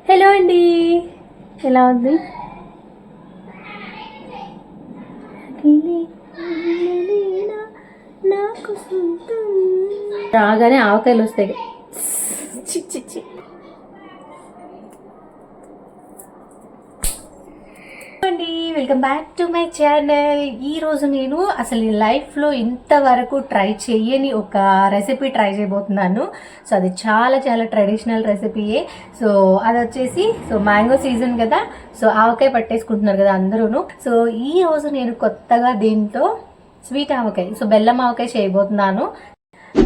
Hello అండి, ఎలా ఉంది? రాగానే ఆవకాయలు వస్తాయి. అండి, welcome back to my channel. ఈరోజు నేను అసలు లైఫ్లో ఇంతవరకు ట్రై చేయని ఒక రెసిపీ ట్రై చేయబోతున్నాను. సో అది చాలా చాలా ట్రెడిషనల్ రెసిపీయే. సో అది వచ్చేసి మ్యాంగో సీజన్ కదా, సో ఆవకాయ పట్టేసుకుంటున్నారు కదా అందరూను. సో ఈ రోజు నేను కొత్తగా దీంతో స్వీట్ ఆవకాయ, బెల్లం ఆవకాయ చేయబోతున్నాను.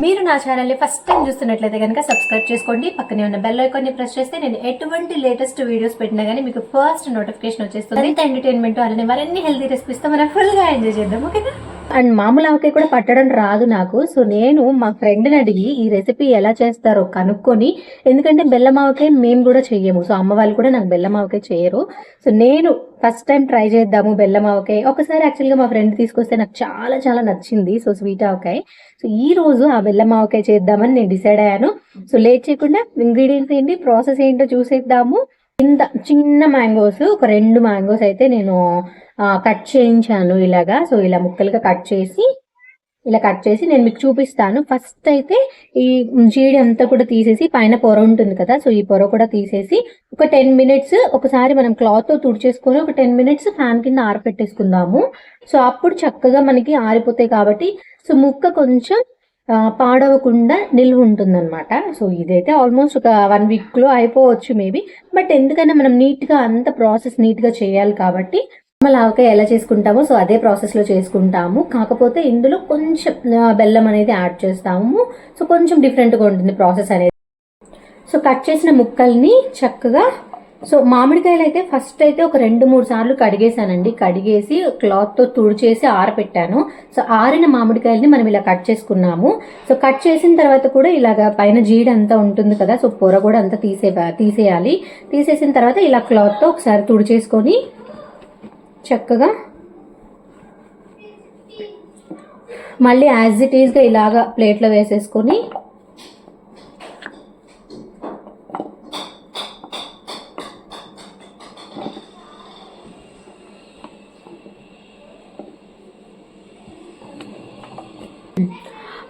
మీరు నా ఛానల్ని ఫస్ట్ టైం చూస్తున్నట్లయితే కనుక సబ్స్క్రైబ్ చేసుకోండి. పక్కనే ఉన్న బెల్ ఐకాన్ని ప్రెస్ చేస్తే నేను ఎటువంటి లేటెస్ట్ వీడియోస్ పెట్టినా కానీ మీకు ఫస్ట్ నోటిఫికేషన్ వచ్చేస్తుంది. ఎంత ఎంటర్టైన్మెంట్ అలానే మరిన్ని హెల్తీ రెసిపీస్తో మనం ఫుల్గా ఎంజాయ్ చేద్దాం, ఓకేనా? అండ్ మామూలు ఆవకాయ కూడా పట్టడం రాదు నాకు. సో నేను మా ఫ్రెండ్ని అడిగి ఈ రెసిపీ ఎలా చేస్తారో కనుక్కొని, ఎందుకంటే బెల్లం ఆవకాయ మేము కూడా చెయ్యము. సో అమ్మ వాళ్ళు కూడా నాకు బెల్లం ఆవకాయ చేయరు. సో నేను ఫస్ట్ టైం ట్రై చేద్దాము బెల్లం ఆవకాయ. ఒకసారి యాక్చువల్గా మా ఫ్రెండ్ తీసుకొస్తే నాకు చాలా చాలా నచ్చింది. సో స్వీట్ ఆవకాయ. సో ఈ రోజు ఆ బెల్లం ఆవకాయ చేద్దామని నేను డిసైడ్ అయ్యాను. సో లేట్ చేయకుండా ఇంగ్రీడియంట్స్ ఏంటి, ప్రాసెస్ ఏంటో చూసేద్దాము. ఇంత చిన్న మ్యాంగోస్, ఒక 2 మ్యాంగోస్ అయితే నేను కట్ చేయించాను ఇలాగా. సో ఇలా ముక్కలుగా కట్ చేసి నేను మీకు చూపిస్తాను. ఫస్ట్ అయితే ఈ జీడి అంతా కూడా తీసేసి పైన పొర ఉంటుంది కదా, సో ఈ పొర కూడా తీసేసి ఒక 10 మినిట్స్ ఒకసారి మనం క్లాత్తో తుడిచేసుకొని ఒక 10 మినిట్స్ ఫ్యాన్ కింద ఆరపెట్టేసుకుందాము. సో అప్పుడు చక్కగా మనకి ఆరిపోతాయి కాబట్టి సో ముక్క కొంచెం పాడవకుండా నిల్వ ఉంటుందన్నమాట. సో ఇదైతే ఆల్మోస్ట్ ఒక 1 వీక్లో అయిపోవచ్చు మేబీ. బట్ ఎందుకైనా మనం నీట్గా అంత ప్రాసెస్ నీట్గా చేయాలి కాబట్టి మనం ఆవకాయ ఎలా చేసుకుంటామో సో అదే ప్రాసెస్లో చేసుకుంటాము. కాకపోతే ఇందులో కొంచెం బెల్లం అనేది యాడ్ చేస్తాము. సో కొంచెం డిఫరెంట్గా ఉంటుంది ప్రాసెస్ అనేది. సో కట్ చేసిన ముక్కల్ని చక్కగా, సో మామిడికాయలు అయితే ఫస్ట్ అయితే ఒక 2-3 సార్లు కడిగేసానండి. కడిగేసి క్లాత్తో తుడిచేసి ఆరపెట్టాను. సో ఆరిన మామిడికాయలని మనం ఇలా కట్ చేసుకున్నాము. సో కట్ చేసిన తర్వాత కూడా ఇలాగ పైన జీడ అంతా ఉంటుంది కదా, సో పొర కూడా అంతా తీసేయాలి. తీసేసిన తర్వాత ఇలా క్లాత్తో ఒకసారి తుడిచేసుకొని చక్కగా మళ్ళీ యాజ్ ఇట్ ఈస్గా ఇలాగా ప్లేట్లో వేసేసుకొని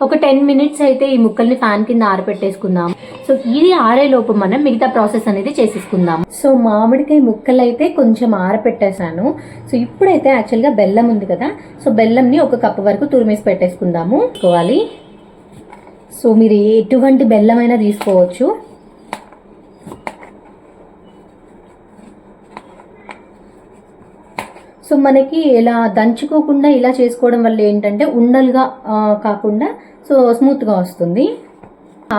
ఒక 10 మినిట్స్ అయితే ఈ ముక్కల్ని ఫ్యాన్ కింద ఆరపెట్టేసుకుందాం. సో ఇది ఆరేలోపు మనం మిగతా ప్రాసెస్ అనేది చేసేసుకుందాం. సో మామిడికాయ ముక్కలు అయితే కొంచెం ఆరపెట్టేసాను. సో ఇప్పుడైతే యాక్చువల్గా బెల్లం ఉంది కదా, సో బెల్లంని 1 కప్పు వరకు తురిమేసి పెట్టేసుకుందాము. తీసుకోవాలి. సో మీరు ఎటువంటి బెల్లం అయినా తీసుకోవచ్చు. సో మనకి ఇలా దంచుకోకుండా ఇలా చేసుకోవడం వల్ల ఏంటంటే ఉండలుగా కాకుండా సో స్మూత్గా వస్తుంది.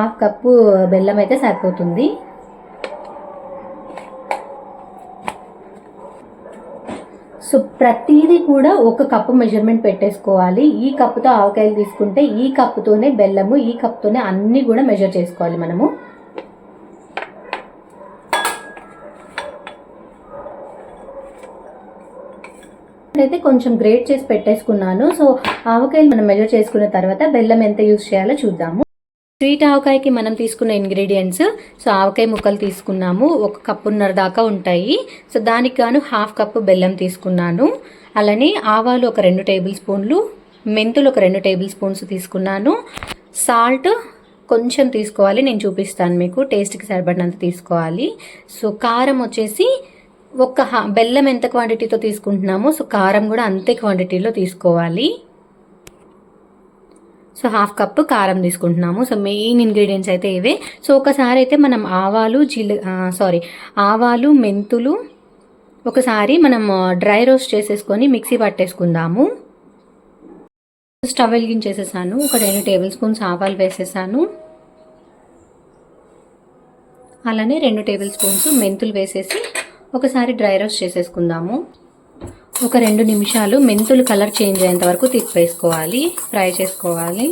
1/2 కప్పు బెల్లం అయితే సరిపోతుంది. సో ప్రతిదీ కూడా 1 కప్పు మెజర్మెంట్ పెట్టేసుకోవాలి. ఈ కప్పుతో ఆవకాయలు తీసుకుంటే ఈ కప్పుతోనే బెల్లము, ఈ కప్పుతోనే అన్నీ కూడా మెజర్ చేసుకోవాలి మనము. అయితే కొంచెం గ్రేట్ చేసి పెట్టేసుకున్నాను. సో ఆవకాయలు మనం మెజర్ చేసుకున్న తర్వాత బెల్లం ఎంత యూజ్ చేయాలో చూద్దాము. స్వీట్ ఆవకాయకి మనం తీసుకున్న ఇంగ్రీడియంట్స్, సో ఆవకాయ ముక్కలు తీసుకున్నాము, 1 కప్పున్నర దాకా ఉంటాయి. సో దానికి గాను 1/2 కప్పు బెల్లం తీసుకున్నాను. అలానే ఆవాలు ఒక 2 టేబుల్ స్పూన్లు, మెంతులు ఒక 2 టేబుల్ స్పూన్స్ తీసుకున్నాను. సాల్ట్ కొంచెం తీసుకోవాలి, నేను చూపిస్తాను మీకు. టేస్ట్కి సరిపడినంత తీసుకోవాలి. సో కారం వచ్చేసి బెల్లం ఎంత క్వాంటిటీతో తీసుకుంటున్నామో సో కారం కూడా అంతే క్వాంటిటీలో తీసుకోవాలి. సో 1/2 కప్పు కారం తీసుకుంటున్నాము. సో మెయిన్ ఇంగ్రీడియంట్స్ అయితే ఇవే. సో ఒకసారి అయితే మనం ఆవాలు మెంతులు ఒకసారి మనం డ్రై రోస్ట్ చేసేసుకొని మిక్సీ పట్టేసుకుందాము. స్టవ్ వెలిగించేసేసాను. ఒక 2 టేబుల్ స్పూన్స్ ఆవాలు వేసేసాను. అలానే 2 టేబుల్ స్పూన్స్ మెంతులు వేసేసి ఒకసారి డ్రై రోస్ట్ చేసేసుకుందాము. ఒక 2 నిమిషాలు మెంతులు కలర్ చేంజ్ అయ్యేంత వరకు తిప్పేసుకోవాలి, ఫ్రై చేసుకోవాలి.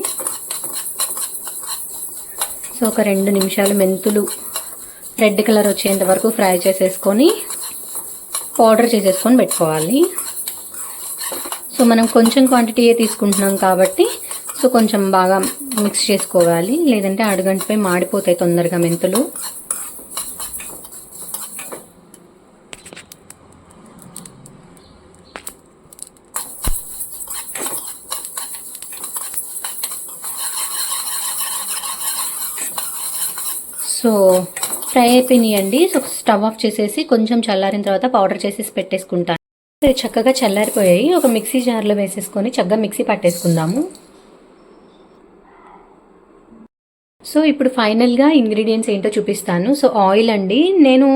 సో ఒక 2 నిమిషాలు మెంతులు రెడ్ కలర్ వచ్చేంత వరకు ఫ్రై చేసేసుకొని పౌడర్ చేసేసుకొని పెట్టుకోవాలి. సో మనం కొంచెం క్వాంటిటీయే తీసుకుంటున్నాం కాబట్టి సో కొంచెం బాగా మిక్స్ చేసుకోవాలి, లేదంటే అడుగంటిపై మాడిపోతాయి తొందరగా మెంతులు. సో ఫ్రై అయిపోయినాయండి. సో స్టవ్ ఆఫ్ చేసేసి కొంచెం చల్లారిన తర్వాత పౌడర్ చేసేసి పెట్టేసుకుంటాను. చక్కగా చల్లారిపోయాయి. ఒక మిక్సీ జార్లో వేసేసుకొని చక్కగా మిక్సీ పట్టేసుకుందాము. సో ఇప్పుడు ఫైనల్గా ఇంగ్రీడియంట్స్ ఏంటో చూపిస్తాను. సో ఆయిల్ అండి, నేను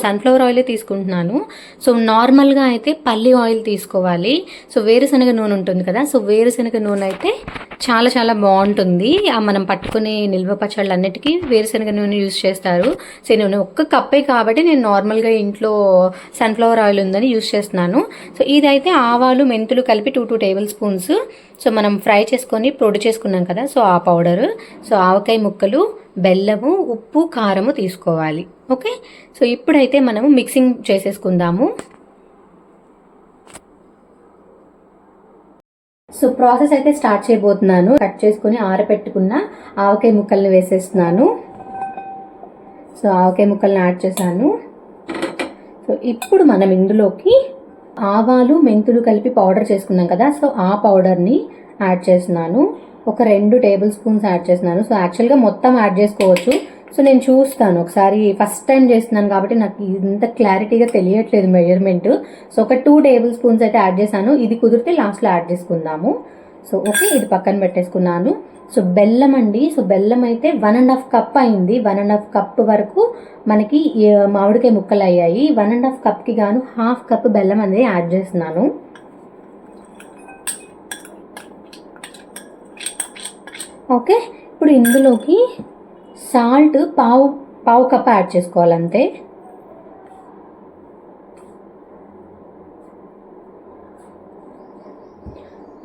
సన్ఫ్లవర్ ఆయిలే తీసుకుంటున్నాను. సో నార్మల్గా అయితే పల్లి ఆయిల్ తీసుకోవాలి. సో వేరుశనగ నూనె ఉంటుంది కదా, సో వేరుశనగ నూనె అయితే చాలా చాలా బాగుంటుంది. మనం పట్టుకునే నిల్వ పచ్చళ్ళు అన్నిటికీ వేరుశనగ నూనె యూజ్ చేస్తారు. సో నేను ఒక్క కప్పే కాబట్టి నేను నార్మల్గా ఇంట్లో సన్ఫ్లవర్ ఆయిల్ ఉందని యూజ్ చేస్తున్నాను. సో ఇదైతే ఆవాలు మెంతులు కలిపి 2 టేబుల్ స్పూన్స్. సో మనం ఫ్రై చేసుకొని పొడి చేసుకున్నాం కదా, సో ఆ పౌడరు, సో ఆవకాయ ముక్కలు, బెల్లము, ఉప్పు, కారము తీసుకోవాలి. ఓకే, సో ఇప్పుడైతే మనము మిక్సింగ్ చేసేసుకుందాము. సో ప్రాసెస్ అయితే స్టార్ట్ చేయబోతున్నాను. కట్ చేసుకుని ఆరబెట్టుకున్న ఆవకాయ ముక్కల్ని వేసేస్తున్నాను. సో ఆవకాయ ముక్కల్ని యాడ్ చేశాను. సో ఇప్పుడు మనం ఇందులోకి ఆవాలు మెంతులు కలిపి పౌడర్ చేసుకున్నాం కదా, సో ఆ పౌడర్ని యాడ్ చేస్తున్నాను. ఒక 2 టేబుల్ స్పూన్స్ యాడ్ చేస్తున్నాను. సో యాక్చువల్గా మొత్తం యాడ్ చేసుకోవచ్చు. సో నేను చూస్తాను ఒకసారి, ఫస్ట్ టైం చేస్తున్నాను కాబట్టి నాకు ఇంత క్లారిటీగా తెలియట్లేదు మెజర్మెంట్. సో ఒక 2 టేబుల్ స్పూన్స్ అయితే యాడ్ చేశాను. ఇది కుదిరితే లాస్ట్లో యాడ్ చేసుకుందాము. సో ఓకే, ఇది పక్కన పెట్టేసుకున్నాను. సో బెల్లం అండి, సో బెల్లం అయితే 1.5 కప్ అయింది. 1.5 కప్ వరకు మనకి మామిడికాయ ముక్కలు అయ్యాయి. 1.5 కప్కి గాను 1/2 కప్ బెల్లం అనేది యాడ్ చేస్తున్నాను. ఓకే, ఇప్పుడు ఇందులోకి సాల్ట్ పావు కప్ యాడ్ చేసుకోవాలంతే.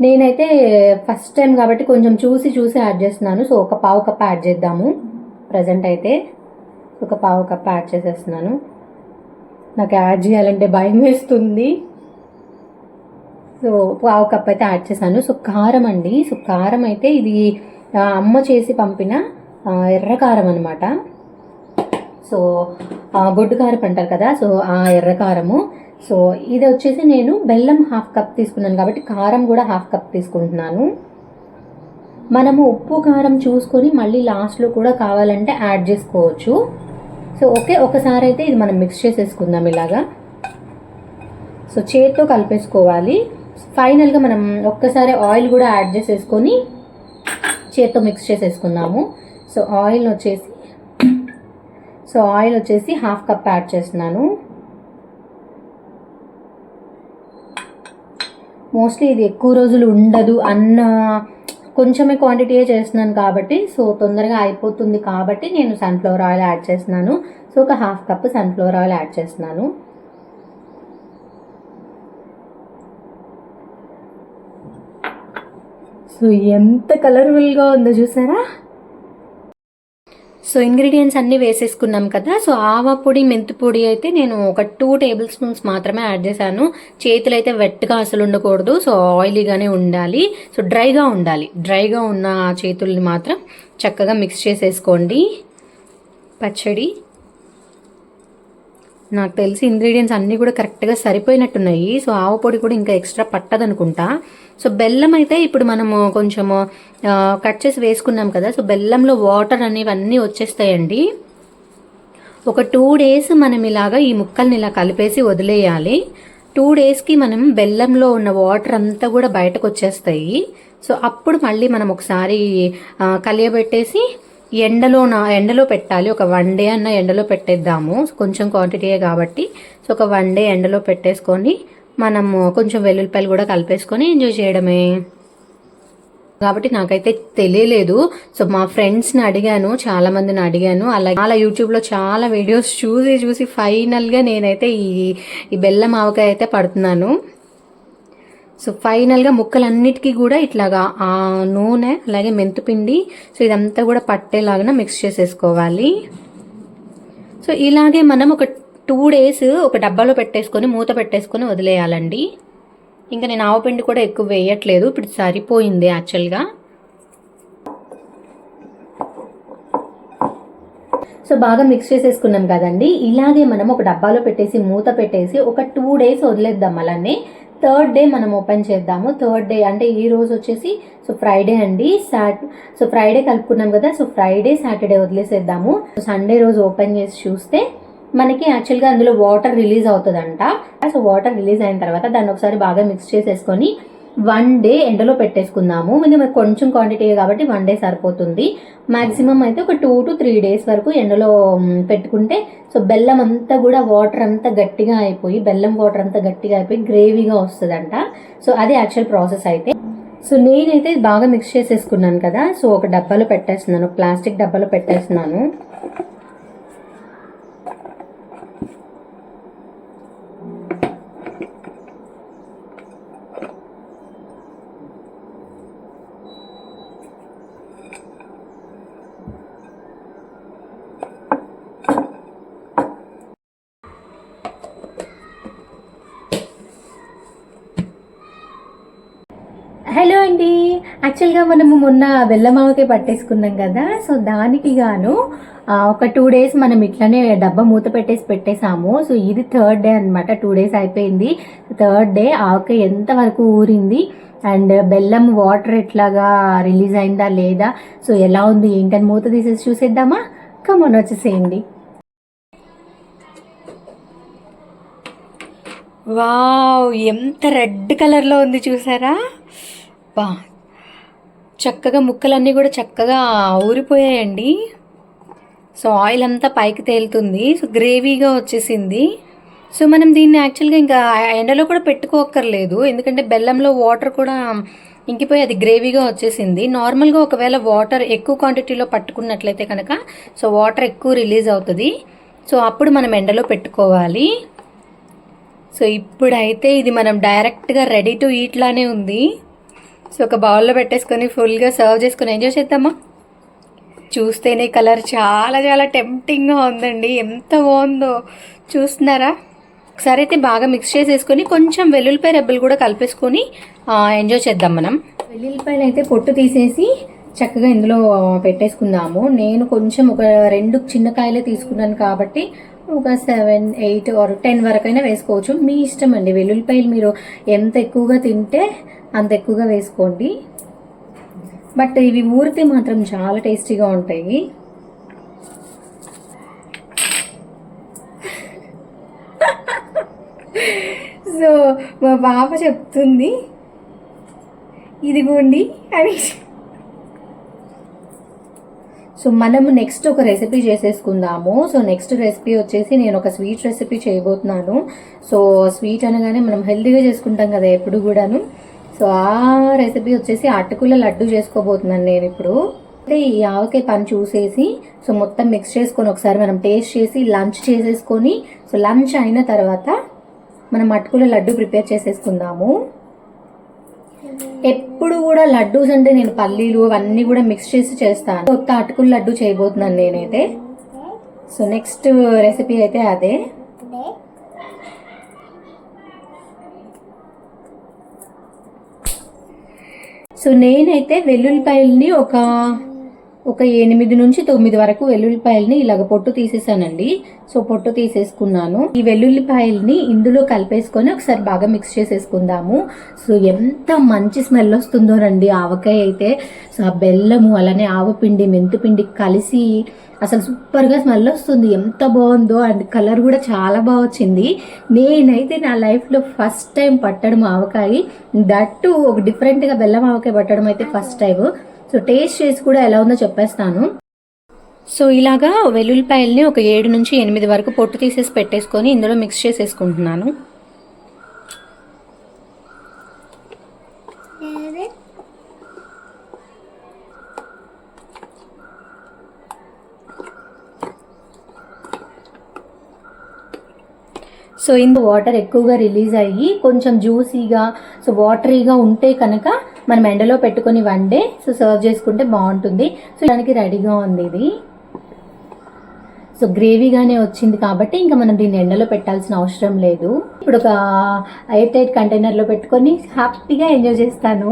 నేనైతే ఫస్ట్ టైం కాబట్టి కొంచెం చూసి యాడ్ చేస్తున్నాను. సో ఒక పావు కప్ యాడ్ చేద్దాము. ప్రజెంట్ అయితే ఒక పావు కప్ యాడ్ చేసేస్తున్నాను. నాకు యాడ్ చేయాలంటే భయం వేస్తుంది. సో పావు కప్ అయితే యాడ్ చేశాను. సో కారం అండి, సో కారం అయితే ఇది అమ్మ చేసి పంపిన ఎర్ర కారం అనమాట. సో గొడ్డు కారం అంటారు కదా, సో ఆ ఎర్ర కారము. సో ఇది వచ్చేసి నేను బెల్లం 1/2 కప్ తీసుకున్నాను కాబట్టి కారం కూడా 1/2 కప్ తీసుకుంటున్నాను. మనము ఉప్పు కారం చూసుకొని మళ్ళీ లాస్ట్లో కూడా కావాలంటే యాడ్ చేసుకోవచ్చు. సో ఓకే, ఒకసారి అయితే ఇది మనం మిక్స్ చేసేసుకుందాం ఇలాగా. సో చేతితో కలిపేసుకోవాలి. ఫైనల్గా మనం ఒక్కసారి ఆయిల్ కూడా యాడ్ చేసేసుకొని చేతితో మిక్స్ చేసేసుకుందాము. సో ఆయిల్ వచ్చేసి 1/2 కప్ యాడ్ చేస్తున్నాను. మోస్ట్లీ ఇది ఎక్కువ రోజులు ఉండదు అన్న కొంచెమే క్వాంటిటీయే చేస్తున్నాను కాబట్టి, సో తొందరగా అయిపోతుంది కాబట్టి నేను సన్ఫ్లవర్ ఆయిల్ యాడ్ చేస్తున్నాను. సో ఒక 1/2 కప్ సన్ఫ్లవర్ ఆయిల్ యాడ్ చేస్తున్నాను. సో ఎంత కలర్ఫుల్గా ఉందో చూసారా. సో ఇంగ్రీడియంట్స్ అన్నీ వేసేసుకున్నాం కదా. సో ఆవా పొడి మెంతి పొడి అయితే నేను ఒక 2 టేబుల్ స్పూన్స్ మాత్రమే యాడ్ చేశాను. చేతులు అయితే వెట్గా అసలు ఉండకూడదు. సో ఆయిలీగానే ఉండాలి. సో డ్రైగా ఉన్న చేతుల్ని మాత్రం చక్కగా మిక్స్ చేసేసుకోండి. పచ్చడి నాకు తెలిసి ఇంగ్రీడియంట్స్ అన్నీ కూడా కరెక్ట్గా సరిపోయినట్టున్నాయి. సో ఆవ పొడి కూడా ఇంకా ఎక్స్ట్రా పట్టదనుకుంటా. సో బెల్లం అయితే ఇప్పుడు మనము కొంచెము కట్ చేసి వేసుకున్నాం కదా, సో బెల్లంలో వాటర్ అనేవి అన్నీ వచ్చేస్తాయండి. ఒక 2 డేస్ మనం ఇలాగా ఈ ముక్కల్ని ఇలా కలిపేసి వదిలేయాలి. 2 డేస్కి మనం బెల్లంలో ఉన్న వాటర్ అంతా కూడా బయటకు వచ్చేస్తాయి. సో అప్పుడు మళ్ళీ మనం ఒకసారి కలియబెట్టేసి ఎండలో పెట్టాలి. ఒక 1 డే అన్న ఎండలో పెట్టేద్దాము. కొంచెం క్వాంటిటీయే కాబట్టి సో ఒక 1 డే ఎండలో పెట్టేసుకొని మనము కొంచెం వెల్లుల్లిపాయలు కూడా కలిపేసుకొని ఎంజాయ్ చేయడమే. కాబట్టి నాకైతే తెలియలేదు. సో మా ఫ్రెండ్స్ని అడిగాను, చాలామందిని అడిగాను, అలాగే యూట్యూబ్లో చాలా వీడియోస్ చూసి ఫైనల్గా నేనైతే ఈ బెల్లం ఆవకాయ అయితే పడుతున్నాను. సో ఫైనల్గా ముక్కలన్నిటికీ కూడా ఇట్లాగా ఆ నూనె అలాగే మెంతిపిండి సో ఇదంతా కూడా పట్టేలాగా మిక్స్ చేసేసుకోవాలి. సో ఇలాగే మనం ఒక 2 డేస్ ఒక డబ్బాలో పెట్టేసుకొని మూత పెట్టేసుకొని వదిలేయాలండి. ఇంకా నేను ఆవపిండి కూడా ఎక్కువ వేయట్లేదు, ఇప్పుడు సరిపోయింది యాక్చువల్గా. సో బాగా మిక్స్ చేసేసుకున్నాం కదండి. ఇలాగే మనం ఒక డబ్బాలో పెట్టేసి మూత పెట్టేసి ఒక 2 డేస్ వదిలేద్దాం. అలానే థర్డ్ డే మనం ఓపెన్ చేద్దాము. థర్డ్ డే అంటే ఈ రోజు వచ్చేసి సో ఫ్రైడే అండి. సో ఫ్రైడే కలుపుకున్నాం కదా, సో ఫ్రైడే సాటర్డే వదిలేసేద్దాము. సండే రోజు ఓపెన్ చేసి చూస్తే మనకి యాక్చువల్గా అందులో వాటర్ రిలీజ్ అవుతుందంట. సో వాటర్ రిలీజ్ అయిన తర్వాత దాన్ని ఒకసారి బాగా మిక్స్ చేసేసుకొని 1 డే ఎండలో పెట్టేసుకుందాము. మనకి కొంచెం క్వాంటిటీ కాబట్టి 1 డే సరిపోతుంది. మాక్సిమం అయితే ఒక 2 to 3 days వరకు ఎండలో పెట్టుకుంటే సో బెల్లం అంతా కూడా వాటర్ అంతా గట్టిగా అయిపోయి, బెల్లం వాటర్ అంతా గట్టిగా అయిపోయి గ్రేవీగా వస్తుందంట. సో అది యాక్చువల్ ప్రాసెస్ అయితే. సో నేనైతే బాగా మిక్స్ చేసేసుకున్నాను కదా, సో ఒక డబ్బాలో పెట్టేస్తున్నాను, ప్లాస్టిక్ డబ్బాలో పెట్టేస్తున్నాను. హలో అండి, యాక్చువల్గా మనము మొన్న బెల్లమావకే పట్టేసుకున్నాం కదా, సో దానికి గాను ఒక 2 days మనం ఇట్లానే డబ్బా మూత పెట్టేసాము. సో ఇది థర్డ్ డే అనమాట. 2 days అయిపోయింది. థర్డ్ డే ఆవకాయ ఎంతవరకు ఊరింది అండ్ బెల్లం వాటర్ ఎట్లాగా రిలీజ్ అయిందా లేదా, సో ఎలా ఉంది ఏంటని మూత తీసేసి చూసేద్దామా? కమోన్ వచ్చేసేయండి. వావ్, ఎంత రెడ్ కలర్లో ఉంది చూసారా? బా, చక్కగా ముక్కలన్నీ కూడా చక్కగా ఊరిపోయాయండి. సో ఆయిల్ అంతా పైకి తేలుతుంది. సో గ్రేవీగా వచ్చేసింది. సో మనం దీన్ని యాక్చువల్గా ఇంకా ఎండలో కూడా పెట్టుకోక్కర్లేదు, ఎందుకంటే బెల్లంలో వాటర్ కూడా ఇంకిపోయి అది గ్రేవీగా వచ్చేసింది. నార్మల్గా ఒకవేళ వాటర్ ఎక్కువ క్వాంటిటీలో పట్టుకున్నట్లయితే కనుక సో వాటర్ ఎక్కువ రిలీజ్ అవుతుంది. సో అప్పుడు మనం ఎండలో పెట్టుకోవాలి. సో ఇప్పుడైతే ఇది మనం డైరెక్ట్గా రెడీ టు ఈట్ లానే ఉంది. సో ఒక బౌల్లో పెట్టేసుకొని ఫుల్గా సర్వ్ చేసుకొని ఎంజాయ్ చేద్దామా? చూస్తేనే కలర్ చాలా చాలా టెంప్టింగ్గా ఉందండి. ఎంత బాగుందో చూస్తున్నారా? ఒకసారి అయితే బాగా మిక్స్ చేసేసుకొని కొంచెం వెల్లుల్లిపాయ రెబ్బలు కూడా కలిపేసుకొని ఎంజాయ్ చేద్దాం మనం. వెల్లుల్లిపాయలు అయితే పొట్టు తీసేసి చక్కగా ఇందులో పెట్టేసుకుందాము. నేను కొంచెం ఒక 2 చిన్న కాయలే తీసుకున్నాను కాబట్టి ఒక 7, 8 or 10 వరకైనా వేసుకోవచ్చు, మీ ఇష్టం అండి. వెల్లుల్లిపాయలు మీరు ఎంత ఎక్కువగా తింటే అంత ఎక్కువగా వేసుకోండి. బట్ ఇవి ఊరితే మాత్రం చాలా టేస్టీగా ఉంటాయి. సో మా పాప చెప్తుంది ఇదిగోండి అని. సో మనము నెక్స్ట్ ఒక రెసిపీ చేసేసుకుందాము. సో నెక్స్ట్ రెసిపీ వచ్చేసి నేను ఒక స్వీట్ రెసిపీ చేయబోతున్నాను. సో స్వీట్ అనగానే మనం హెల్తీగా చేసుకుంటాం కదా ఎప్పుడు కూడాను. సో ఆ రెసిపీ వచ్చేసి అటుకుల లడ్డు చేసుకోబోతున్నాను నేను ఇప్పుడు. అంటే ఈ ఆవకాయ పని చూసేసి సో మొత్తం మిక్స్ చేసుకొని ఒకసారి మనం టేస్ట్ చేసి లంచ్ చేసేసుకొని సో లంచ్ అయిన తర్వాత మనం అటుకుల లడ్డు ప్రిపేర్ చేసేసుకుందాము. ఎప్పుడు కూడా లడ్డూస్ అంటే నేను పల్లీలు అవన్నీ కూడా మిక్స్ చేసి చేస్తాను. కొత్త అటుకుల లడ్డు చేయబోతున్నాను నేనైతే. సో నెక్స్ట్ రెసిపీ అయితే అదే. సో నేనైతే వెల్లుల్లిపాయల్ని ఒక 8 నుంచి 9 వరకు వెల్లుల్లిపాయల్ని ఇలాగ పొట్టు తీసేసానండి. సో పొట్టు తీసేసుకున్నాను. ఈ వెల్లుల్లిపాయల్ని ఇందులో కలిపేసుకొని ఒకసారి బాగా మిక్స్ చేసేసుకుందాము. సో ఎంత మంచి స్మెల్ వస్తుందోనండి ఆవకాయ అయితే. సో ఆ బెల్లము అలానే ఆవపిండి మెంతిపిండి కలిసి అసలు సూపర్గా స్మెల్ వస్తుంది. ఎంత బాగుందో అండ్ కలర్ కూడా చాలా బాగా వచ్చింది. నేనైతే నా లైఫ్లో ఫస్ట్ టైం పట్టడం ఆవకాయ, దట్టు ఒక డిఫరెంట్గా బెల్లం ఆవకాయ పట్టడం అయితే ఫస్ట్ టైం. సో టేస్ట్ చేసి కూడా ఎలా ఉందో చెప్పేస్తాను. సో ఇలాగా వెల్లుల్లిపాయల్ని ఒక 7 నుంచి 8 వరకు పొట్టు తీసేసి పెట్టేసుకొని ఇందులో మిక్స్ చేసేసుకుంటున్నాను. సో ఇందులో వాటర్ ఎక్కువగా రిలీజ్ అయ్యి కొంచెం జ్యూసీగా సో వాటరీగా ఉంటే కనుక మనం ఎండలో పెట్టుకొని 1 day సో సర్వ్ చేసుకుంటే బాగుంటుంది. సో దానికి రెడీగా ఉంది ఇది. సో గ్రేవీగానే వచ్చింది కాబట్టి ఇంకా మనం దీన్ని ఎండలో పెట్టాల్సిన అవసరం లేదు. ఇప్పుడు ఒక ఎయిర్ టైట్ కంటైనర్లో పెట్టుకొని హ్యాపీగా ఎంజాయ్ చేస్తాను.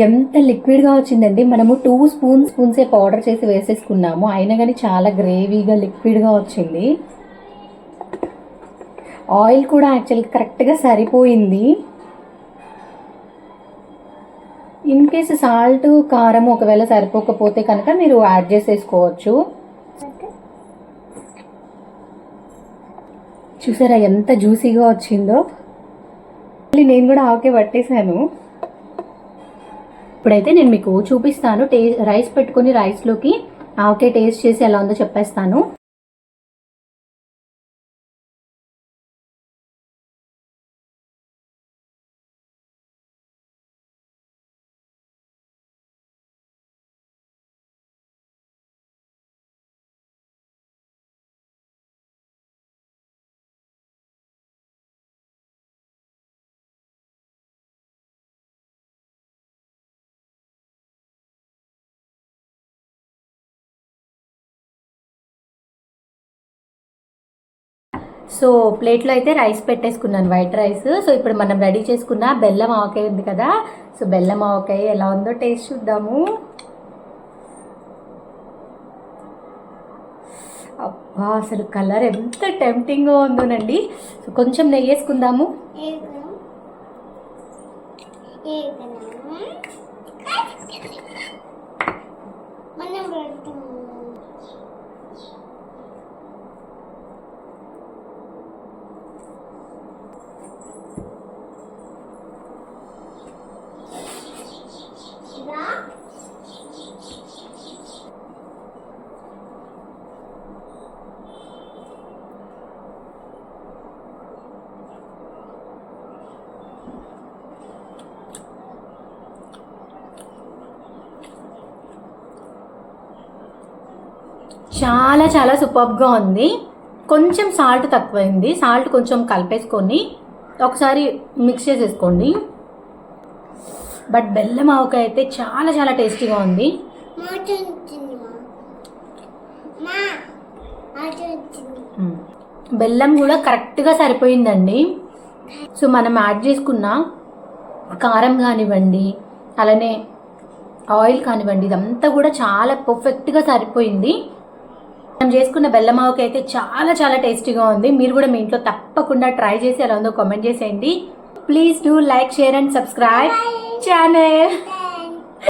ఎంత లిక్విడ్గా వచ్చిందండి. మనము 2 స్పూన్సే పౌడర్ చేసి వేసేసుకున్నాము, అయినా కానీ చాలా గ్రేవీగా లిక్విడ్గా వచ్చింది. ఆయిల్ కూడా యాక్చువల్గా కరెక్ట్గా సరిపోయింది. ఇన్ కేసు సాల్ట్ కారం ఒకవేళ సరిపోకపోతే కనుక మీరు యాడ్ చేసేసుకోవచ్చు. చూసారా ఎంత జ్యూసీగా వచ్చిందో. నేను కూడా ఆకే పట్టేశాను. ఇప్పుడైతే నేను మీకు చూపిస్తాను. రైస్ పెట్టుకొని రైస్లోకి ఆకే టేస్ట్ చేసి ఎలా ఉందో చెప్పేస్తాను. సో ప్లేట్లో అయితే రైస్ పెట్టేసుకున్నాను, వైట్ రైస్. సో ఇప్పుడు మనం రెడీ చేసుకున్న బెల్లం ఆవకాయ ఉంది కదా, సో బెల్లం ఆవకాయ ఎలా ఉందో టేస్ట్ చూద్దాము. అబ్బా అసలు కలర్ ఎంత టెంప్టింగ్గా ఉందోనండి. సో కొంచెం నెయ్యి వేసుకుందాము. చాలా చాలా సూపర్గా ఉంది. కొంచెం సాల్ట్ తక్కువైంది. సాల్ట్ కొంచెం కలిపేసుకొని ఒకసారి మిక్స్ చేసేసుకోండి. బట్ బెల్లం ఆవకాయ అయితే చాలా చాలా టేస్టీగా ఉంది. బెల్లం కూడా కరెక్ట్గా సరిపోయిందండి. సో మనం యాడ్ చేసుకున్న కారం కానివ్వండి, అలానే ఆయిల్ కానివ్వండి, ఇదంతా కూడా చాలా పర్ఫెక్ట్గా సరిపోయింది. మనం చేసుకున్న బెల్లం ఆవకాయ అయితే చాలా చాలా టేస్టీగా ఉంది. మీరు కూడా మీ ఇంట్లో తప్పకుండా ట్రై చేసి ఎలా ఉందో కామెంట్ చేసేయండి. Please do like, share and subscribe channel.